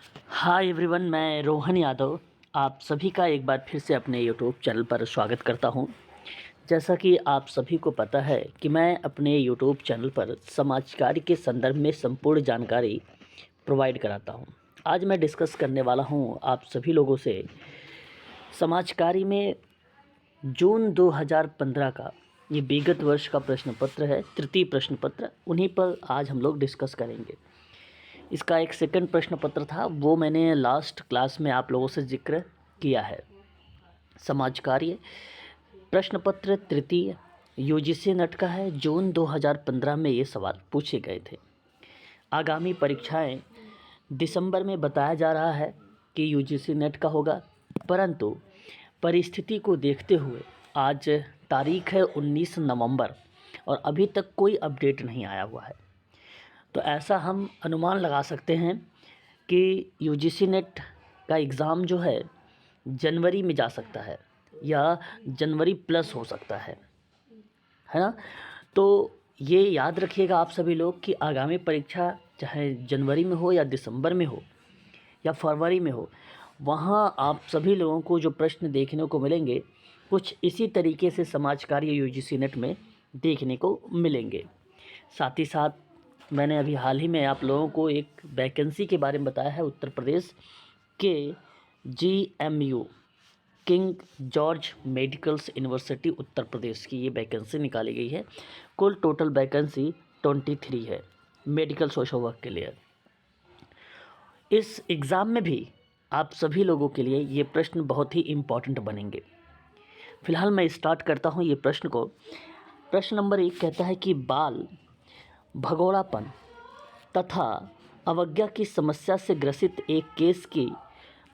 Hi everyone, मैं रोहन यादव आप सभी का एक बार फिर से अपने यूट्यूब चैनल पर स्वागत करता हूं। जैसा कि आप सभी को पता है कि मैं अपने यूट्यूब चैनल पर समाज कार्य के संदर्भ में संपूर्ण जानकारी प्रोवाइड कराता हूं। आज मैं डिस्कस करने वाला हूं आप सभी लोगों से समाज कार्य में जून 2015 का ये विगत वर्ष का प्रश्न पत्र है, तृतीय प्रश्न पत्र, उन्हीं पर आज हम लोग डिस्कस करेंगे। इसका एक सेकंड प्रश्न पत्र था, वो मैंने लास्ट क्लास में आप लोगों से जिक्र किया है। समाज कार्य प्रश्न पत्र तृतीय यूजीसी नेट का है। जून 2015 में ये सवाल पूछे गए थे। आगामी परीक्षाएं दिसंबर में बताया जा रहा है कि यूजीसी नेट का होगा, परंतु परिस्थिति को देखते हुए आज तारीख है 19 नवंबर और अभी तक कोई अपडेट नहीं आया हुआ है। तो ऐसा हम अनुमान लगा सकते हैं कि यूजीसी नेट का एग्ज़ाम जो है जनवरी में जा सकता है या जनवरी प्लस हो सकता है ना। तो ये याद रखिएगा आप सभी लोग कि आगामी परीक्षा चाहे जनवरी में हो या दिसंबर में हो या फरवरी में हो, वहाँ आप सभी लोगों को जो प्रश्न देखने को मिलेंगे कुछ इसी तरीके से समाज कार्य यूजीसी नेट में देखने को मिलेंगे। साथ ही साथ मैंने अभी हाल ही में आप लोगों को एक वैकेंसी के बारे में बताया है। उत्तर प्रदेश के GMU King George medicals university Uttar Pradesh की ये वैकेंसी निकाली गई है। कुल टोटल वैकेंसी 23 है मेडिकल सोशल वर्क के लिए। इस एग्ज़ाम में भी आप सभी लोगों के लिए ये प्रश्न बहुत ही इम्पॉर्टेंट बनेंगे। फिलहाल मैं स्टार्ट करता हूँ ये प्रश्न को। प्रश्न नंबर 1 कहता है कि बाल भगोड़ापन तथा अवज्ञा की समस्या से ग्रसित एक केस की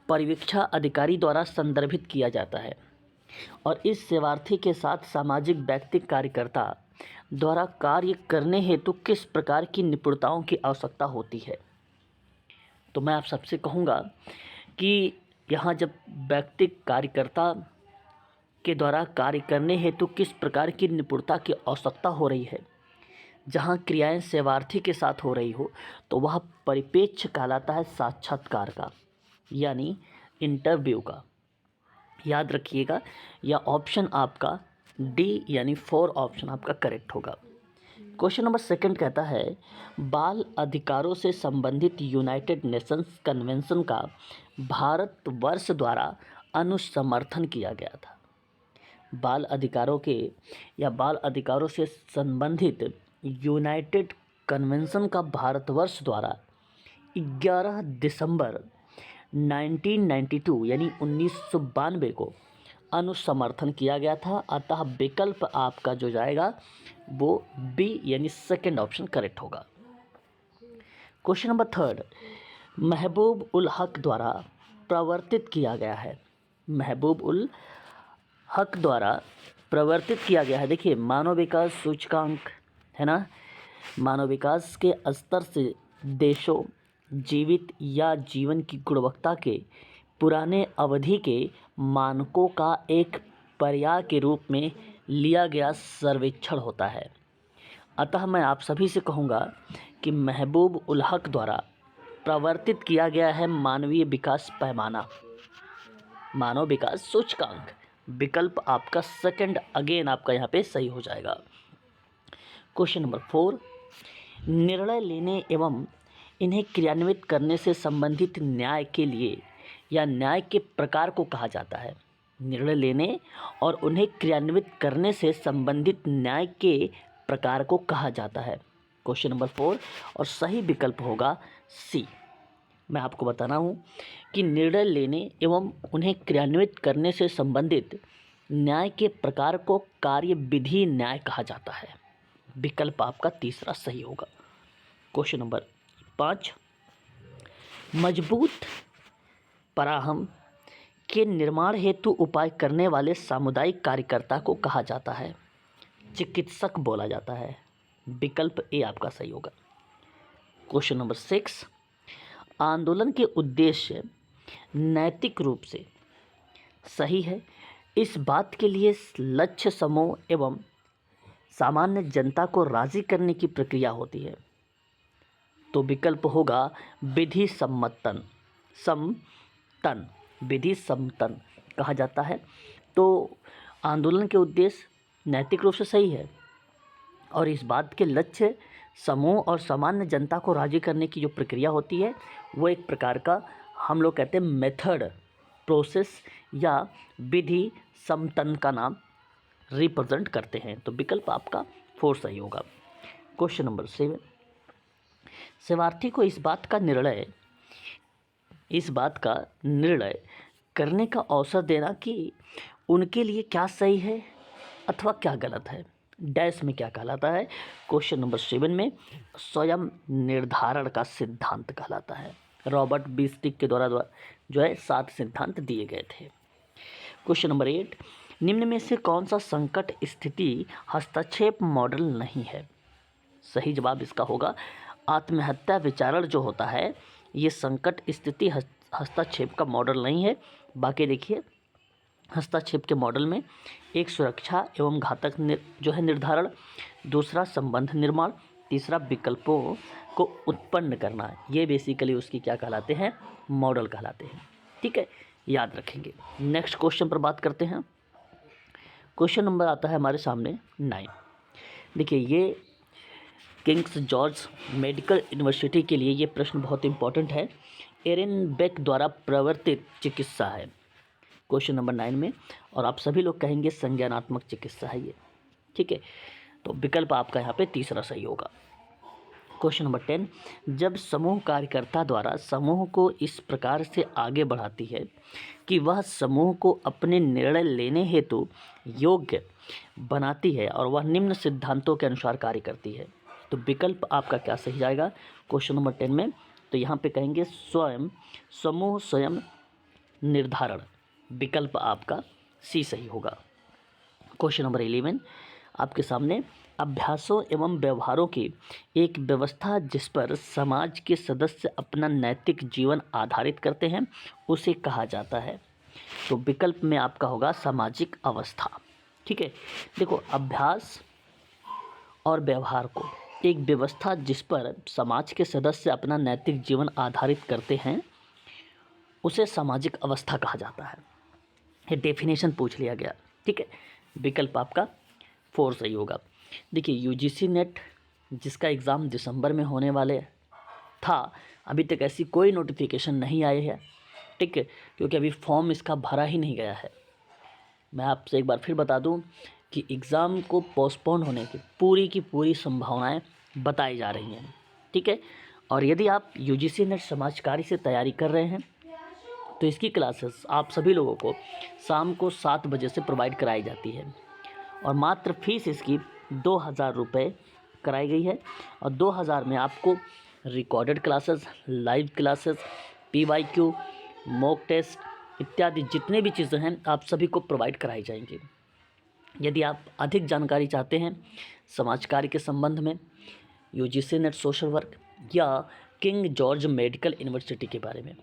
परिवीक्षा अधिकारी द्वारा संदर्भित किया जाता है और इस सेवार्थी के साथ सामाजिक व्यक्तिक कार्यकर्ता द्वारा कार्य करने हेतु किस प्रकार की निपुणताओं की आवश्यकता होती है। तो मैं आप सबसे कहूँगा कि यहाँ जब व्यक्तिक कार्यकर्ता के द्वारा कार्य करने हेतु किस प्रकार की निपुणता की आवश्यकता हो रही है, जहाँ क्रियाएं सेवार्थी के साथ हो रही हो, तो वह परिप्रेक्ष्य कहलाता है साक्षात्कार का, यानी इंटरव्यू का। याद रखिएगा, या ऑप्शन आपका डी यानी 4 ऑप्शन आपका करेक्ट होगा। क्वेश्चन नंबर 2 कहता है बाल अधिकारों से संबंधित यूनाइटेड नेशंस कन्वेंशन का भारतवर्ष द्वारा अनुसमर्थन किया गया था। बाल अधिकारों के या बाल अधिकारों से संबंधित यूनाइटेड कन्वेंशन का भारतवर्ष द्वारा 11 दिसंबर 1992 यानी 1992 को अनुसमर्थन किया गया था। अतः विकल्प आपका जो जाएगा वो बी यानी सेकंड ऑप्शन करेक्ट होगा। क्वेश्चन नंबर 3 महबूब उल हक द्वारा प्रवर्तित किया गया है। महबूब उल हक द्वारा प्रवर्तित किया गया है। देखिए, मानव विकास सूचकांक है ना, मानव विकास के स्तर से देशों जीवित या जीवन की गुणवत्ता के पुराने अवधि के मानकों का एक पर्याय के रूप में लिया गया सर्वेक्षण होता है। अतः मैं आप सभी से कहूँगा कि महबूब उल हक द्वारा प्रवर्तित किया गया है मानवीय विकास पैमाना, मानव विकास सूचकांक। विकल्प आपका सेकंड अगेन आपका यहाँ पे सही हो जाएगा। क्वेश्चन नंबर 4 निर्णय लेने एवं इन्हें क्रियान्वित करने से संबंधित न्याय के लिए या न्याय के प्रकार को कहा जाता है। निर्णय लेने और उन्हें क्रियान्वित करने से संबंधित न्याय के प्रकार को कहा जाता है। क्वेश्चन नंबर 4 और सही विकल्प होगा सी। मैं आपको बताना हूँ कि निर्णय लेने एवं उन्हें क्रियान्वित करने से संबंधित न्याय के प्रकार को कार्य विधि न्याय कहा जाता है। विकल्प आपका तीसरा सही होगा। क्वेश्चन नंबर 5 मजबूत पराहम के निर्माण हेतु उपाय करने वाले सामुदायिक कार्यकर्ता को कहा जाता है। चिकित्सक बोला जाता है। विकल्प ए आपका सही होगा। क्वेश्चन नंबर 6 आंदोलन के उद्देश्य नैतिक रूप से सही है, इस बात के लिए लक्ष्य समूह एवं सामान्य जनता को राजी करने की प्रक्रिया होती है। तो विकल्प होगा विधि सम्मतन, समतन, विधि समतन कहा जाता है। तो आंदोलन के उद्देश्य नैतिक रूप से सही है और इस बात के लक्ष्य समूह और सामान्य जनता को राजी करने की जो प्रक्रिया होती है वो एक प्रकार का हम लोग कहते हैं मेथड, प्रोसेस या विधि समतन का नाम रिप्रेजेंट करते हैं। तो विकल्प आपका 4 सही होगा। क्वेश्चन नंबर 7, सेवार्थी को इस बात का निर्णय करने का अवसर देना कि उनके लिए क्या सही है अथवा क्या गलत है, डैश में क्या कहलाता है। क्वेश्चन नंबर 7 में स्वयं निर्धारण का सिद्धांत कहलाता है। रॉबर्ट बिस्टिक के द्वारा जो है 7 सिद्धांत दिए गए थे। क्वेश्चन नंबर 8, निम्न में से कौन सा संकट स्थिति हस्तक्षेप मॉडल नहीं है। सही जवाब इसका होगा आत्महत्या विचारण जो होता है ये संकट स्थिति हस्तक्षेप का मॉडल नहीं है। बाकी देखिए हस्तक्षेप के मॉडल में एक सुरक्षा एवं घातक जो है निर्धारण, दूसरा संबंध निर्माण, तीसरा विकल्पों को उत्पन्न करना, ये बेसिकली उसकी क्या कहलाते हैं, मॉडल कहलाते हैं। ठीक है, याद रखेंगे। नेक्स्ट क्वेश्चन पर बात करते हैं। क्वेश्चन नंबर आता है हमारे सामने 9। देखिए ये किंग्स जॉर्ज मेडिकल यूनिवर्सिटी के लिए ये प्रश्न बहुत इंपॉर्टेंट है। एरन बेक द्वारा प्रवर्तित चिकित्सा है क्वेश्चन नंबर 9 में, और आप सभी लोग कहेंगे संज्ञानात्मक चिकित्सा है ये। ठीक है, तो विकल्प आपका यहाँ पे तीसरा सही होगा। क्वेश्चन नंबर 10, जब समूह कार्यकर्ता द्वारा समूह को इस प्रकार से आगे बढ़ाती है कि वह समूह को अपने निर्णय लेने हेतु योग्य बनाती है और वह निम्न सिद्धांतों के अनुसार कार्य करती है, तो विकल्प आपका क्या सही जाएगा क्वेश्चन नंबर 10 में। तो यहाँ पे कहेंगे समूह स्वयं निर्धारण, विकल्प आपका सी सही होगा। क्वेश्चन नंबर 11 आपके सामने अभ्यासों एवं व्यवहारों की एक व्यवस्था जिस पर समाज के सदस्य अपना नैतिक जीवन आधारित करते हैं उसे कहा जाता है, तो विकल्प में आपका होगा सामाजिक अवस्था। ठीक है, देखो अभ्यास और व्यवहार को एक व्यवस्था जिस पर समाज के सदस्य अपना नैतिक जीवन आधारित करते हैं उसे सामाजिक अवस्था कहा जाता है। ये डेफिनेशन पूछ लिया गया। ठीक है, विकल्प आपका 4 सही होगा। देखिए यूजीसी नेट जिसका एग्ज़ाम दिसंबर में होने वाले था, अभी तक ऐसी कोई नोटिफिकेशन नहीं आई है। ठीक है, क्योंकि अभी फॉर्म इसका भरा ही नहीं गया है। मैं आपसे एक बार फिर बता दूं कि एग्ज़ाम को पोस्टपोन होने की पूरी संभावनाएं बताई जा रही हैं। ठीक है, और यदि आप यूजीसी नेट समाजकारी से तैयारी कर रहे हैं तो इसकी क्लासेस आप सभी लोगों को शाम को 7 बजे से प्रोवाइड कराई जाती है और मात्र फीस इसकी 2000 रुपये कराई गई है। और 2000 में आपको recorded classes, live classes, PYQ, mock test इत्यादि जितने भी चीज़ें हैं आप सभी को प्रोवाइड कराई जाएंगी। यदि आप अधिक जानकारी चाहते हैं समाज कार्य के संबंध में, यूजीसी नेट सोशल वर्क या किंग जॉर्ज मेडिकल यूनिवर्सिटी के बारे में,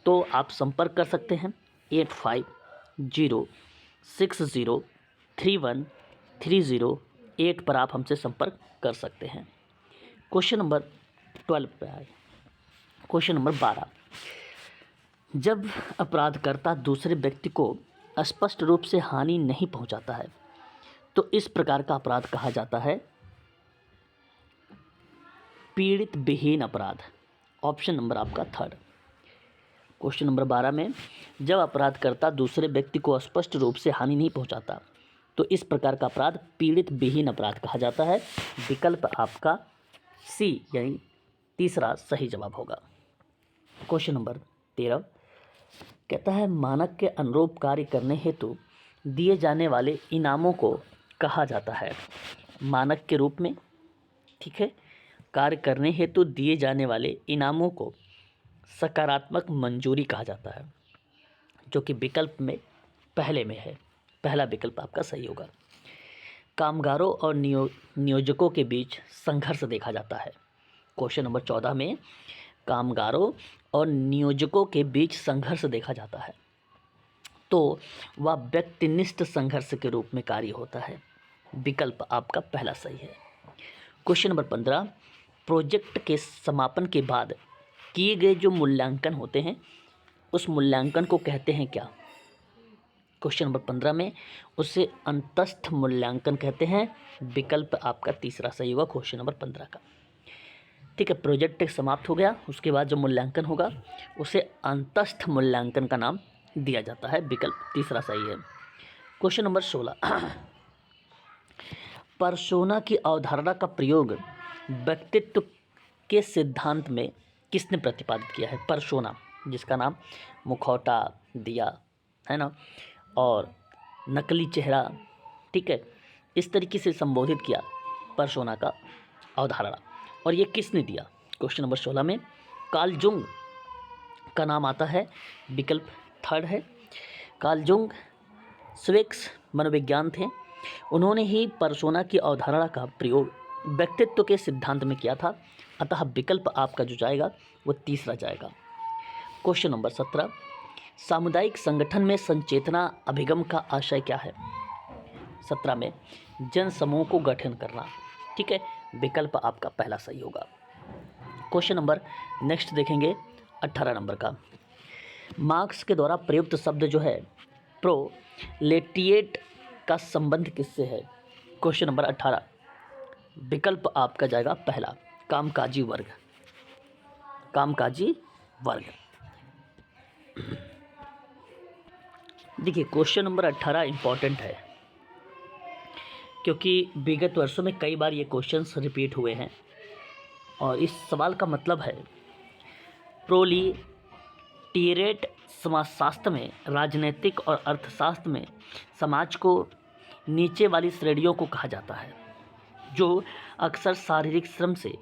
तो आप संपर्क कर सकते हैं 8506031308 पर आप हमसे संपर्क कर सकते हैं। क्वेश्चन नंबर 12 पे आए। क्वेश्चन नंबर 12, जब अपराधकर्ता दूसरे व्यक्ति को स्पष्ट रूप से हानि नहीं पहुंचाता है तो इस प्रकार का अपराध कहा जाता है पीड़ित विहीन अपराध। ऑप्शन नंबर आपका 3rd। क्वेश्चन नंबर 12 में जब अपराधकर्ता दूसरे व्यक्ति को स्पष्ट रूप से हानि नहीं पहुंचाता तो इस प्रकार का अपराध पीड़ित विहीन अपराध कहा जाता है, विकल्प आपका सी यानी तीसरा सही जवाब होगा। क्वेश्चन नंबर 13 कहता है मानक के अनुरूप कार्य करने हेतु दिए जाने वाले इनामों को कहा जाता है मानक के रूप में। ठीक है, कार्य करने हेतु दिए जाने वाले इनामों को सकारात्मक मंजूरी कहा जाता है, जो कि विकल्प में पहले में है, पहला विकल्प आपका सही होगा। कामगारों और नियोजकों के बीच संघर्ष देखा जाता है। क्वेश्चन नंबर 14 में कामगारों और नियोजकों के बीच संघर्ष देखा जाता है तो वह व्यक्तिनिष्ठ संघर्ष के रूप में कार्य होता है, विकल्प आपका पहला सही है। क्वेश्चन नंबर 15 प्रोजेक्ट के समापन के बाद किए गए जो मूल्यांकन होते हैं उस मूल्यांकन को कहते हैं क्या? क्वेश्चन नंबर 15 में उसे अंतस्थ मूल्यांकन कहते हैं। विकल्प आपका तीसरा सही होगा क्वेश्चन नंबर 15 का। ठीक है, प्रोजेक्ट समाप्त हो गया, उसके बाद जो मूल्यांकन होगा उसे अंतस्थ मूल्यांकन का नाम दिया जाता है। विकल्प तीसरा सही है। क्वेश्चन नंबर 16 पर्सोना की अवधारणा का प्रयोग व्यक्तित्व के सिद्धांत में किसने प्रतिपादित किया है? पर्सोना, जिसका नाम मुखौटा दिया है ना, और नकली चेहरा, ठीक है, इस तरीके से संबोधित किया पर्सोना का अवधारणा, और ये किसने दिया? क्वेश्चन नंबर 16 में कार्ल जुंग का नाम आता है। विकल्प थर्ड है। कार्ल जुंग स्विस मनोविज्ञान थे, उन्होंने ही पर्सोना की अवधारणा का प्रयोग व्यक्तित्व के सिद्धांत में किया था। अतः विकल्प आपका जो जाएगा वो तीसरा जाएगा। क्वेश्चन नंबर 17 सामुदायिक संगठन में संचेतना अभिगम का आशय क्या है? 17 में जन समूह को गठन करना। ठीक है, विकल्प आपका पहला सही होगा। क्वेश्चन नंबर नेक्स्ट देखेंगे 18 नंबर का। मार्क्स के द्वारा प्रयुक्त शब्द जो है प्रोलेटिएट का संबंध किससे है? क्वेश्चन नंबर 18, विकल्प आपका जाएगा पहला, कामकाजी वर्ग। कामकाजी वर्ग। देखिए क्वेश्चन नंबर 18 इम्पॉर्टेंट है, क्योंकि विगत वर्षों में कई बार ये क्वेश्चंस रिपीट हुए हैं, और इस सवाल का मतलब है प्रोलिटेरिएट समाजशास्त्र में, राजनीतिक और अर्थशास्त्र में समाज को नीचे वाली श्रेणियों को कहा जाता है, जो अक्सर शारीरिक श्रम से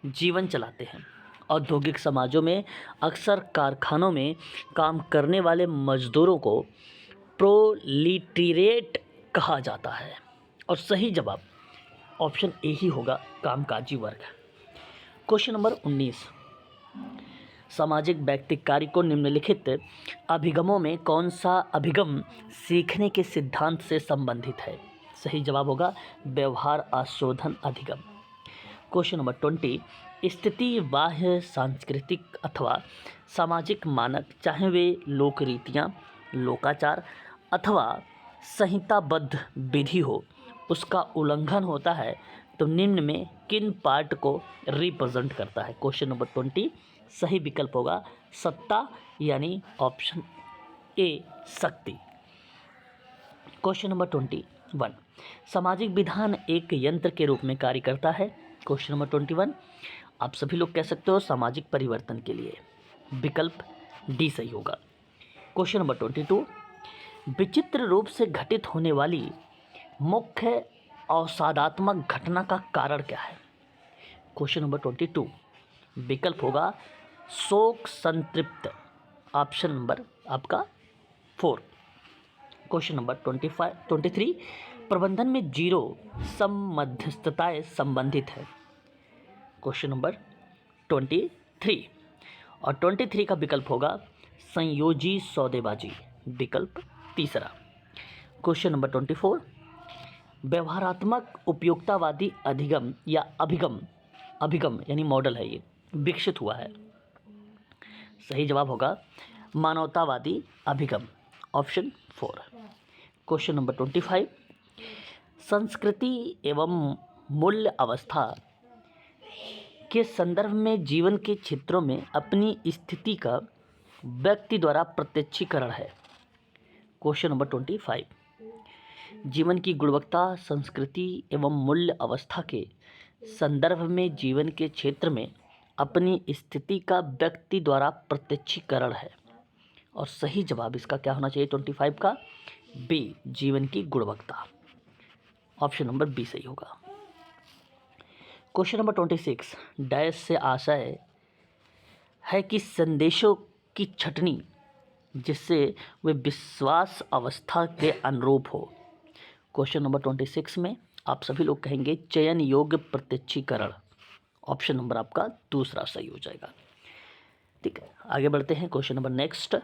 जीवन चलाते हैं। औद्योगिक समाजों में अक्सर कारखानों में काम करने वाले मजदूरों को प्रोलिटेरिएट कहा जाता है, और सही जवाब ऑप्शन ए ही होगा, कामकाजी वर्ग। क्वेश्चन नंबर 19 सामाजिक व्यक्ति कार्य को निम्नलिखित अभिगमों में कौन सा अभिगम सीखने के सिद्धांत से संबंधित है? सही जवाब होगा व्यवहार आशोधन अधिगम। क्वेश्चन नंबर 20 स्थिति बाह्य सांस्कृतिक अथवा सामाजिक मानक, चाहे वे लोक रीतियाँ, लोकाचार अथवा संहिताबद्ध विधि हो, उसका उल्लंघन होता है तो निम्न में किन पार्ट को रिप्रेजेंट करता है? क्वेश्चन नंबर 20 सही विकल्प होगा सत्ता, यानी ऑप्शन ए शक्ति। क्वेश्चन नंबर 21 सामाजिक विधान एक यंत्र के रूप में कार्य करता है। क्वेश्चन नंबर 21 आप सभी लोग कह सकते हो सामाजिक परिवर्तन के लिए। विकल्प डी सही होगा। क्वेश्चन नंबर 22 विचित्र रूप से घटित होने वाली मुख्य अवसादात्मक घटना का कारण क्या है? क्वेश्चन नंबर 22 विकल्प होगा शोक संतृप्त, ऑप्शन नंबर आपका 4। क्वेश्चन नंबर 23 प्रबंधन में जीरो सम मध्यस्थताएं संबंधित है। क्वेश्चन नंबर 23 और 23 का विकल्प होगा संयोजी सौदेबाजी। विकल्प तीसरा। क्वेश्चन नंबर 24 व्यवहारात्मक उपयोगितावादी अधिगम या अभिगम यानी मॉडल है, ये विकसित हुआ है। सही जवाब होगा मानवतावादी अभिगम, ऑप्शन 4। क्वेश्चन नंबर 25 संस्कृति एवं मूल्य अवस्था के संदर्भ में जीवन के क्षेत्रों में अपनी स्थिति का व्यक्ति द्वारा प्रत्यक्षीकरण है। क्वेश्चन नंबर 25 जीवन की गुणवत्ता संस्कृति एवं मूल्य अवस्था के संदर्भ में जीवन के क्षेत्र में अपनी स्थिति का व्यक्ति द्वारा प्रत्यक्षीकरण है, और सही जवाब इसका क्या होना चाहिए 25 का? बी जीवन की गुणवत्ता, ऑप्शन नंबर बी सही होगा। क्वेश्चन नंबर 26 डैश से आशय है कि संदेशों की छटनी जिससे वे विश्वास अवस्था के अनुरूप हो। क्वेश्चन नंबर 26 में आप सभी लोग कहेंगे चयन योग्य प्रत्यक्षीकरण, ऑप्शन नंबर आपका दूसरा सही हो जाएगा। ठीक है, आगे बढ़ते हैं। क्वेश्चन नंबर नेक्स्ट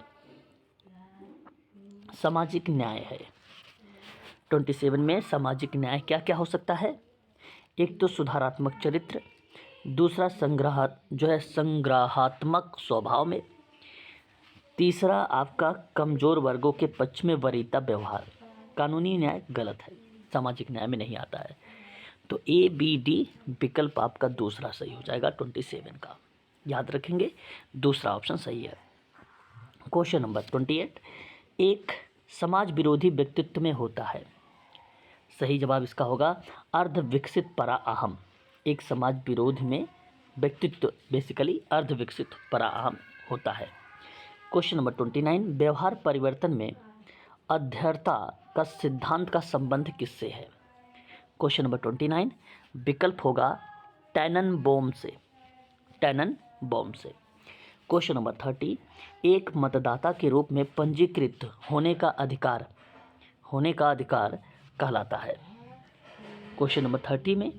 सामाजिक न्याय है। 27 में सामाजिक न्याय क्या क्या हो सकता है? एक तो सुधारात्मक चरित्र, दूसरा संग्रहात्मक स्वभाव में, तीसरा आपका कमज़ोर वर्गों के पक्ष में वरीयता व्यवहार, कानूनी न्याय गलत है, सामाजिक न्याय में नहीं आता है। तो ए बी डी विकल्प आपका दूसरा सही हो जाएगा 27 का, याद रखेंगे दूसरा ऑप्शन सही है। क्वेश्चन नंबर 28, एक समाज विरोधी व्यक्तित्व में होता है। सही जवाब इसका होगा अर्ध विकसित परा अहम। एक समाज विरोध में व्यक्तित्व बेसिकली अर्ध विकसित परा अहम होता है। क्वेश्चन नंबर 29, व्यवहार परिवर्तन में अध्यर्थता का सिद्धांत का संबंध किससे है। क्वेश्चन नंबर 29 विकल्प होगा टैननबॉम से, टैननबॉम से। क्वेश्चन नंबर 30, एक मतदाता के रूप में पंजीकृत होने का अधिकार कहलाता है। क्वेश्चन नंबर 30 में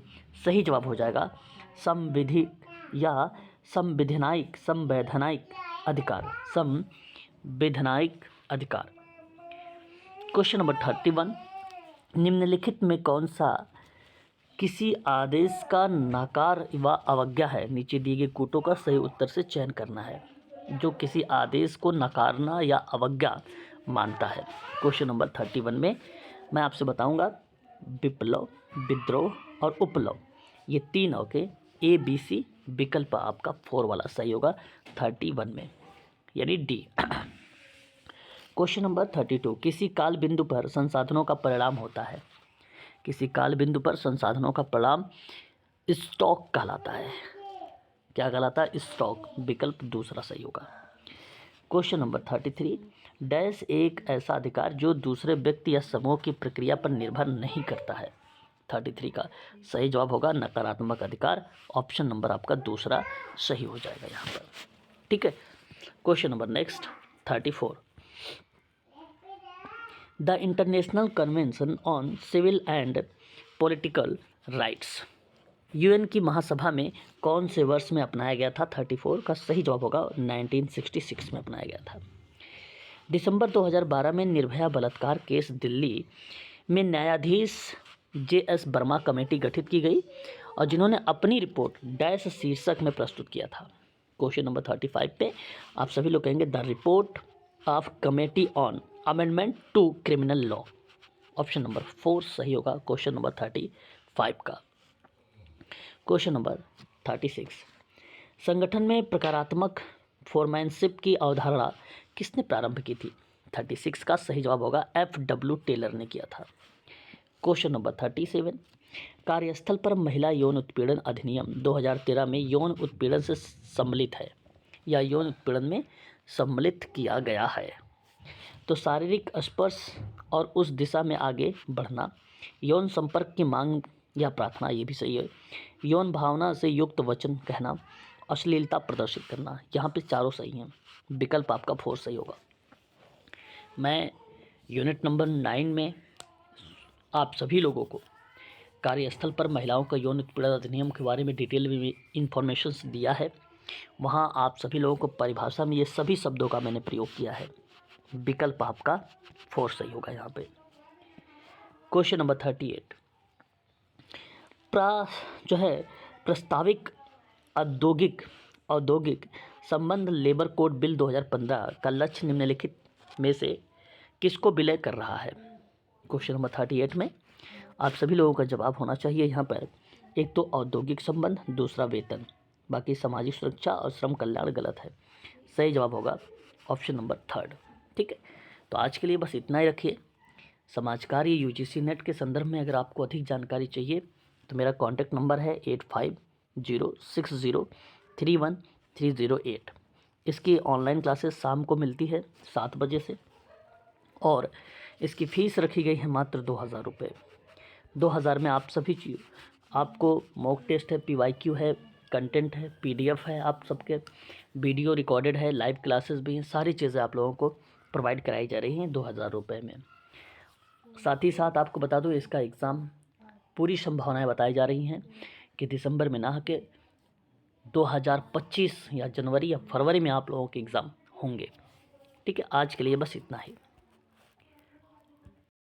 सही जवाब हो जाएगा संविधिक या संवैधानिक अधिकार, संवैधानिक अधिकार। क्वेश्चन नंबर 31, निम्नलिखित में कौन सा किसी आदेश का नकार व अवज्ञा है। नीचे दिए गए कूटों का सही उत्तर से चयन करना है जो किसी आदेश को नकारना या अवज्ञा मानता है। क्वेश्चन नंबर 31 में मैं आपसे बताऊंगा विप्लव, विद्रोह और उपलव, ये तीनों के ए बी सी विकल्प आपका 4 वाला सही होगा 31 में, यानी डी। क्वेश्चन नंबर 32, किसी काल बिंदु पर संसाधनों का परिणाम होता है। किसी काल बिंदु पर संसाधनों का परिणाम स्टॉक कहलाता है। क्या कहलाता है? स्टॉक, विकल्प दूसरा सही होगा। क्वेश्चन नंबर 33, डैश एक ऐसा अधिकार जो दूसरे व्यक्ति या समूह की प्रक्रिया पर निर्भर नहीं करता है। 33 का सही जवाब होगा नकारात्मक अधिकार, ऑप्शन नंबर आपका दूसरा सही हो जाएगा यहाँ पर। ठीक है। Question number next 34, the International Convention on Civil and Political Rights UN की महासभा में कौन से वर्ष में अपनाया गया था। 34 का सही जवाब होगा 1966 में अपनाया गया था। दिसंबर 2012 में निर्भया बलात्कार केस दिल्ली में न्यायाधीश JS वर्मा कमेटी गठित की गई और जिन्होंने अपनी रिपोर्ट डैश शीर्षक में प्रस्तुत किया था। क्वेश्चन नंबर 35 पे आप सभी लोग कहेंगे the report of committee on amendment to criminal law, option number 4 सही होगा क्वेश्चन नंबर 35 का। क्वेश्चन नंबर 36, संगठन में प्रकारात्मक फोरमैनशिप की अवधारणा किसने प्रारंभ की थी। 36 का सही जवाब होगा FW टेलर ने किया था। क्वेश्चन नंबर 37, कार्यस्थल पर महिला यौन उत्पीड़न अधिनियम 2013 में यौन उत्पीड़न से सम्मिलित है या यौन उत्पीड़न में सम्मिलित किया गया है। तो शारीरिक स्पर्श और उस दिशा में आगे बढ़ना, यौन संपर्क की मांग या प्रार्थना, ये भी सही है, यौन भावना से युक्त वचन कहना, अश्लीलता प्रदर्शित करना, यहाँ पे चारों सही हैं, विकल्प आपका 4 सही होगा। मैं यूनिट नंबर 9 में आप सभी लोगों को कार्यस्थल पर महिलाओं का यौन उत्पीड़न अधिनियम के बारे में डिटेल में इंफॉर्मेशन दिया है। वहाँ आप सभी लोगों को परिभाषा में ये सभी शब्दों का मैंने प्रयोग किया है, विकल्प आपका 4 सही होगा यहाँ पे। क्वेश्चन नंबर 38, प्रस्ताविक औद्योगिक संबंध लेबर कोड बिल 2015 का लक्ष्य निम्नलिखित में से किसको विलय कर रहा है। क्वेश्चन नंबर 38 में आप सभी लोगों का जवाब होना चाहिए यहाँ पर, एक तो औद्योगिक संबंध, दूसरा वेतन, बाकी सामाजिक सुरक्षा और श्रम कल्याण गलत है। सही जवाब होगा ऑप्शन नंबर 3। ठीक है, तो आज के लिए बस इतना ही रखिए। समाज कार्य UGC नेट के संदर्भ में अगर आपको अधिक जानकारी चाहिए तो मेरा कॉन्टैक्ट नंबर है 8506031308। इसकी ऑनलाइन क्लासेस शाम को मिलती है 7 बजे से और इसकी फ़ीस रखी गई है मात्र 2000 रुपये। 2000 में आप सभी चीज़, आपको मॉक टेस्ट है, PYQ है, कंटेंट है, PDF है, आप सबके वीडियो रिकॉर्डेड है, लाइव क्लासेस भी हैं, सारी चीज़ें आप लोगों को प्रोवाइड कराई जा रही हैं 2000 रुपये में। साथ ही साथ आपको बता दूं इसका एग्ज़ाम पूरी संभावनाएं बताई जा रही हैं कि दिसंबर में ना के 2025 या जनवरी या फरवरी में आप लोगों के एग्ज़ाम होंगे। ठीक है, आज के लिए बस इतना ही।